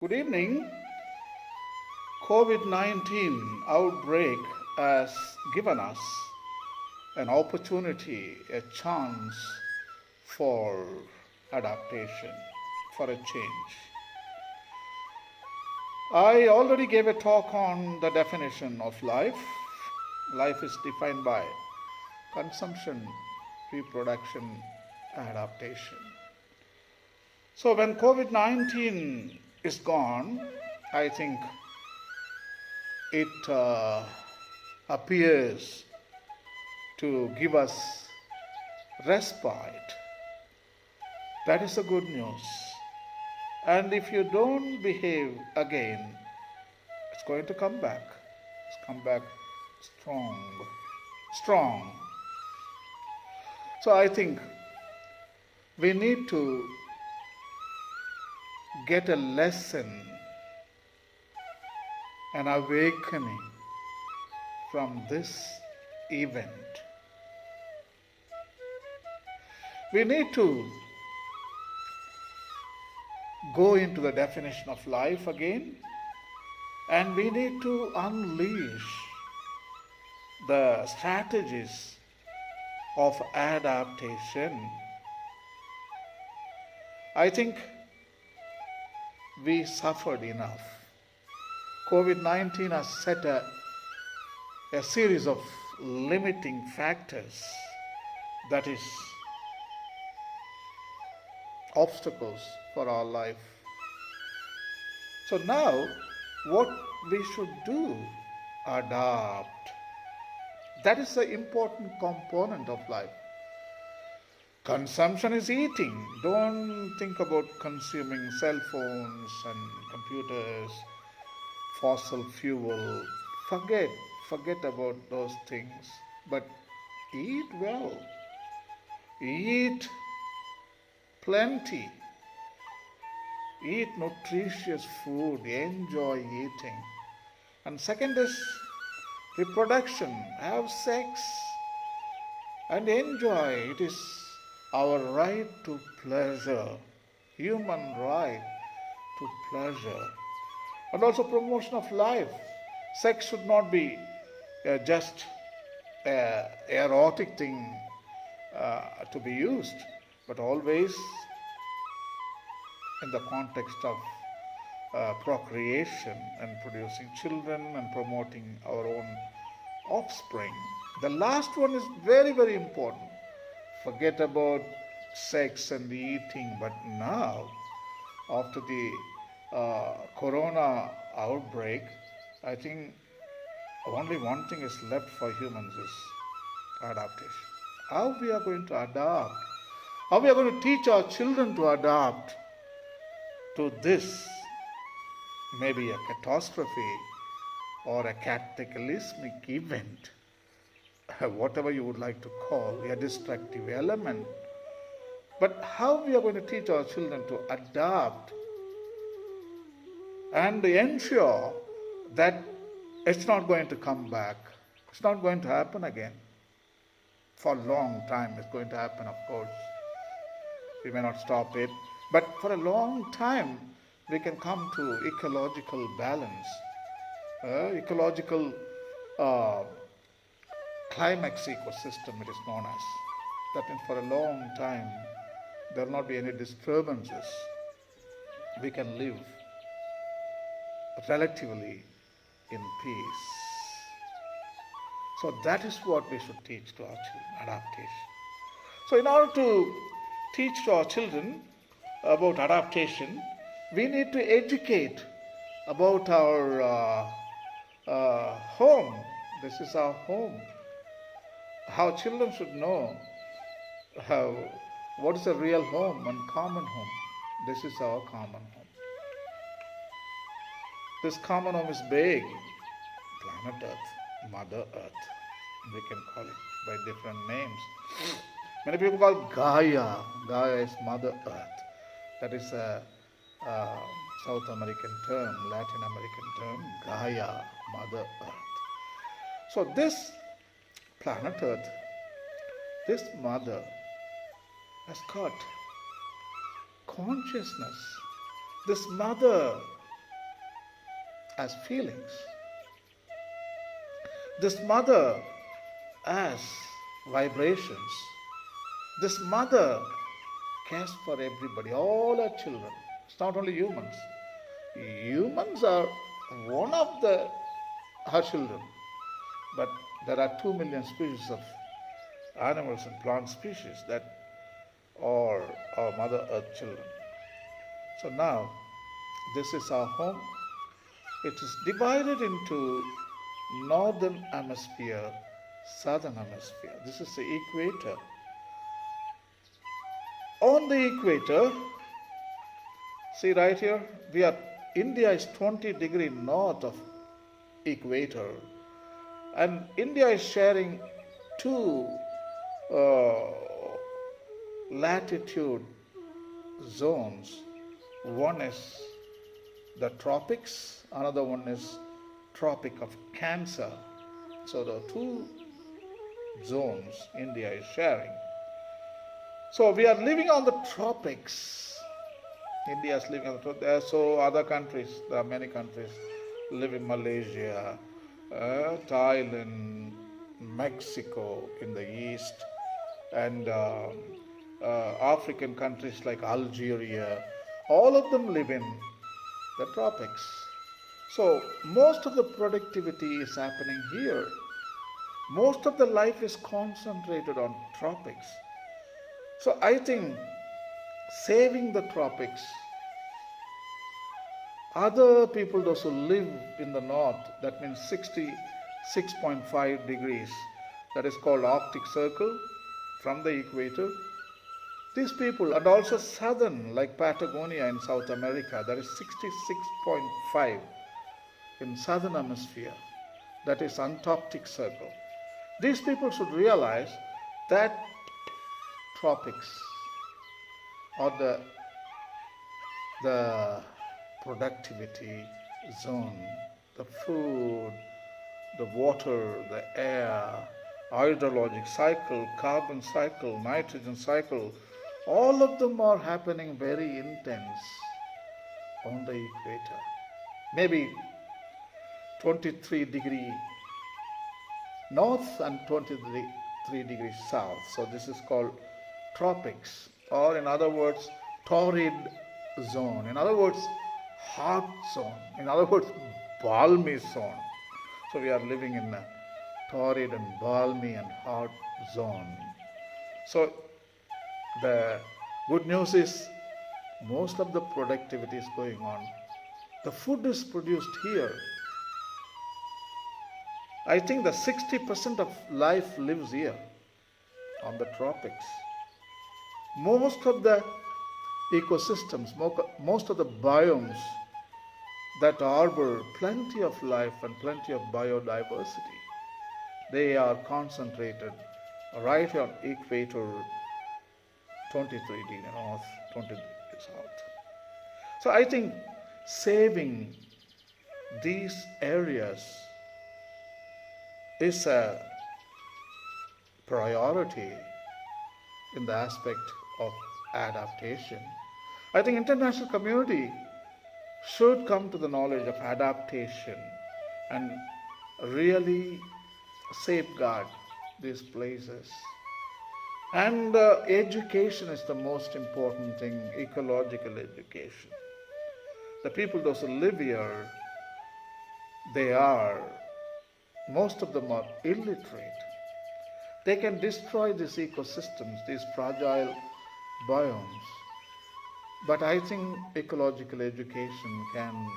Good evening. COVID-19 outbreak has given us an opportunity, a chance for adaptation, for a change. I already gave a talk on the definition of life. Life is defined by consumption, reproduction, adaptation. So when COVID-19 is gone, I think it appears to give us respite. That is the good news. And if you don't behave again, it's going to come back. It's come back strong. Strong. So I think we need to get a lesson, an awakening from this event. We need to go into the definition of life again, and we need to unleash the strategies of adaptation. I think we suffered enough. COVID-19 has set a series of limiting factors, that is, obstacles for our life. So now, what we should do? Adapt. That is the important component of life. Consumption is eating. Don't think about consuming cell phones and computers, fossil fuel. Forget about those things. But eat well. Eat plenty. Eat nutritious food. Enjoy eating. And second is reproduction. Have sex and enjoy. It is our right to pleasure, human right to pleasure. And also promotion of life. Sex should not be just an erotic thing to be used, but always in the context of procreation and producing children and promoting our own offspring. The last one is very, very important. Forget about sex and eating, but now, after the corona outbreak, I think only one thing is left for humans is adaptation. How we are going to adapt? How we are going to teach our children to adapt to this, maybe a catastrophe or a cataclysmic event, whatever you would like to call, a destructive element. But how we are going to teach our children to adapt and ensure that it's not going to come back. It's not going to happen again. For a long time it's going to happen, of course. We may not stop it. But for a long time we can come to ecological balance, ecological climax ecosystem, it is known as. That means for a long time there will not be any disturbances. We can live relatively in peace. So that is what we should teach to our children, adaptation. So in order to teach to our children about adaptation, we need to educate about our home. This is our home. How children should know what is a real home and common home. This is our common home. This common home is big. Planet Earth, Mother Earth. We can call it by different names. Many people call Gaia. Gaia is Mother Earth. That is a South American term, Latin American term, Gaia, Mother Earth. So this planet Earth, this mother has got consciousness. This mother has feelings. This mother has vibrations. This mother cares for everybody, all her children. It's not only humans. Humans are one of her children, but there are 2 million species of animals and plant species that are our Mother Earth children. So now, this is our home. It is divided into northern hemisphere, southern hemisphere. This is the equator. On the equator, see right here, India is 20 degrees north of equator, and India is sharing two latitude zones. One is the tropics, another one is Tropic of Cancer. So the two zones India is sharing. So we are living on the tropics. India is living on the tropics. So other countries, there are many countries live in Malaysia, Thailand, Mexico in the east, and African countries like Algeria. All of them live in the tropics. So most of the productivity is happening here. Most of the life is concentrated on tropics. So I think saving the tropics, other people, those who live in the north, that means 66.5 degrees, that is called Arctic Circle from the equator. These people, and also southern, like Patagonia in South America, that is 66.5 in southern hemisphere, that is Antarctic Circle. These people should realize that tropics or the productivity zone, the food, the water, the air, hydrologic cycle, carbon cycle, nitrogen cycle, all of them are happening very intense on the equator. Maybe 23 degree north and 23 degrees south. So this is called tropics, or in other words, torrid zone. In other words, hot zone. In other words, balmy zone. So we are living in a torrid and balmy and hot zone. So the good news is most of the productivity is going on. The food is produced here. I think the 60% of life lives here on the tropics. Most of the ecosystems, most of the biomes that harbor plenty of life and plenty of biodiversity, they are concentrated right on equator, 23 degrees north, 20 degrees south. So I think saving these areas is a priority in the aspect of adaptation. I think international community should come to the knowledge of adaptation and really safeguard these places. And education is the most important thing, ecological education. The people, those who live here, most of them are illiterate. They can destroy these ecosystems, these fragile biomes. But I think ecological education can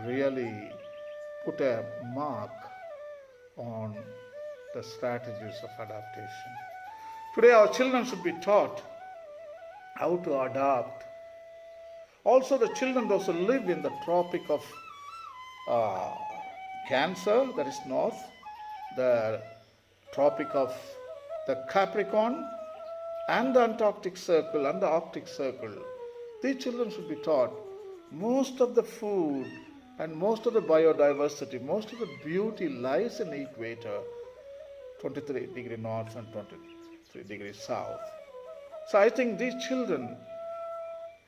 really put a mark on the strategies of adaptation. Today our children should be taught how to adapt. Also the children, those who live in the Tropic of Cancer, that is north, the Tropic of the Capricorn, and the Antarctic Circle and the Arctic Circle, these children should be taught most of the food and most of the biodiversity, most of the beauty lies in the equator, 23 degrees north and 23 degrees south. So I think these children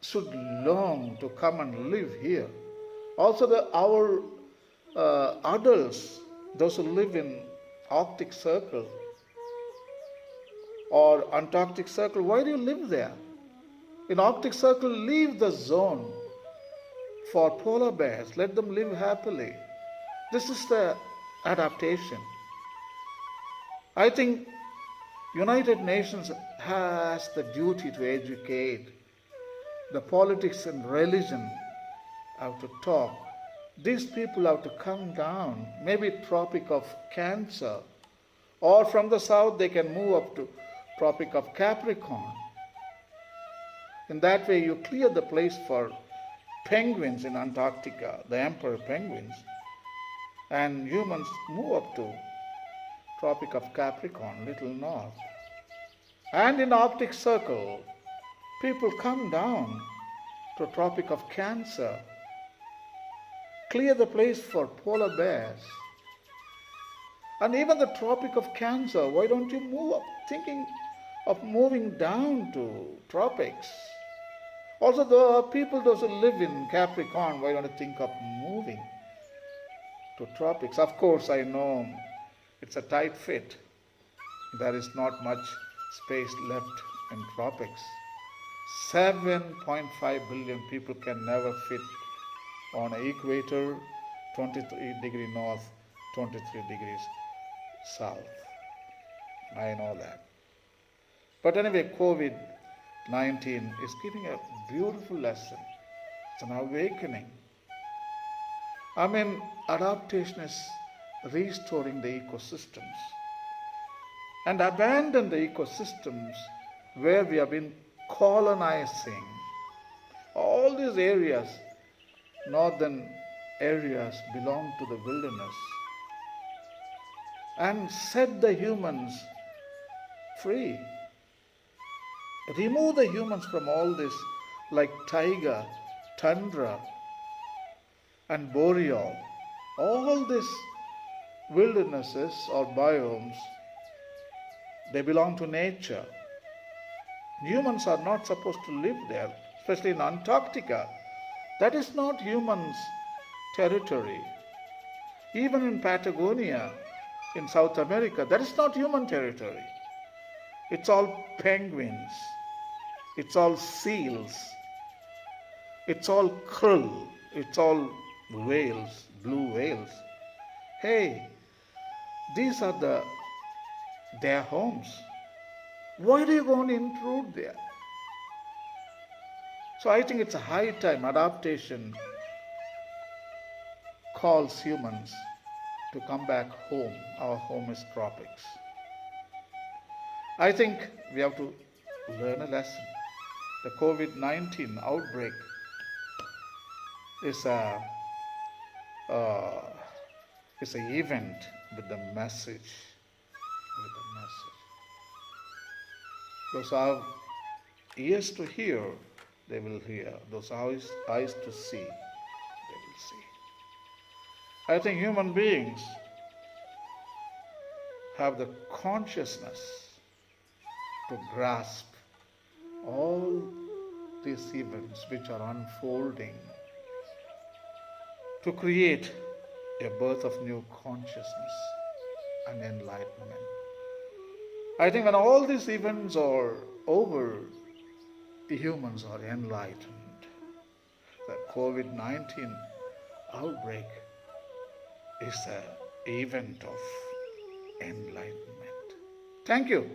should long to come and live here. Also our adults, those who live in Arctic Circle or Antarctic Circle, why do you live there? In Arctic Circle, leave the zone for polar bears. Let them live happily. This is the adaptation. I think United Nations has the duty to educate. The politics and religion have to talk. These people have to come down, maybe Tropic of Cancer, or from the south they can move up to Tropic of Capricorn. In that way you clear the place for penguins in Antarctica, the emperor penguins, and humans move up to Tropic of Capricorn, little north. And in Arctic Circle, people come down to Tropic of Cancer, clear the place for polar bears. And even the Tropic of Cancer, why don't you move up, thinking of moving down to tropics? Also, the people those who live in Capricorn, why don't you think of moving to tropics? Of course, I know it's a tight fit. There is not much space left in tropics. 7.5 billion people can never fit on equator, 23-degree north, 23 degrees south. I know that. But anyway, COVID-19 is giving a beautiful lesson. It's an awakening. I mean, adaptation is restoring the ecosystems. And abandon the ecosystems where we have been colonizing. All these areas, northern areas, belong to the wilderness. And set the humans free. Remove the humans from all this, like taiga, tundra, and boreal. All these wildernesses or biomes, they belong to nature. Humans are not supposed to live there, especially in Antarctica. That is not humans' territory. Even in Patagonia, in South America, that is not human territory. It's all penguins. It's all seals. It's all krill. It's all whales, blue whales. Hey, these are their homes. Why do you go and intrude there? So I think it's a high time adaptation calls humans to come back home. Our home is tropics. I think we have to learn a lesson. The COVID-19 outbreak is an event with the message. Those who have ears to hear, they will hear. Those who have eyes to see, they will see. I think human beings have the consciousness to grasp all these events which are unfolding, to create a birth of new consciousness and enlightenment. I think when all these events are over, the humans are enlightened. The COVID-19 outbreak is an event of enlightenment. Thank you.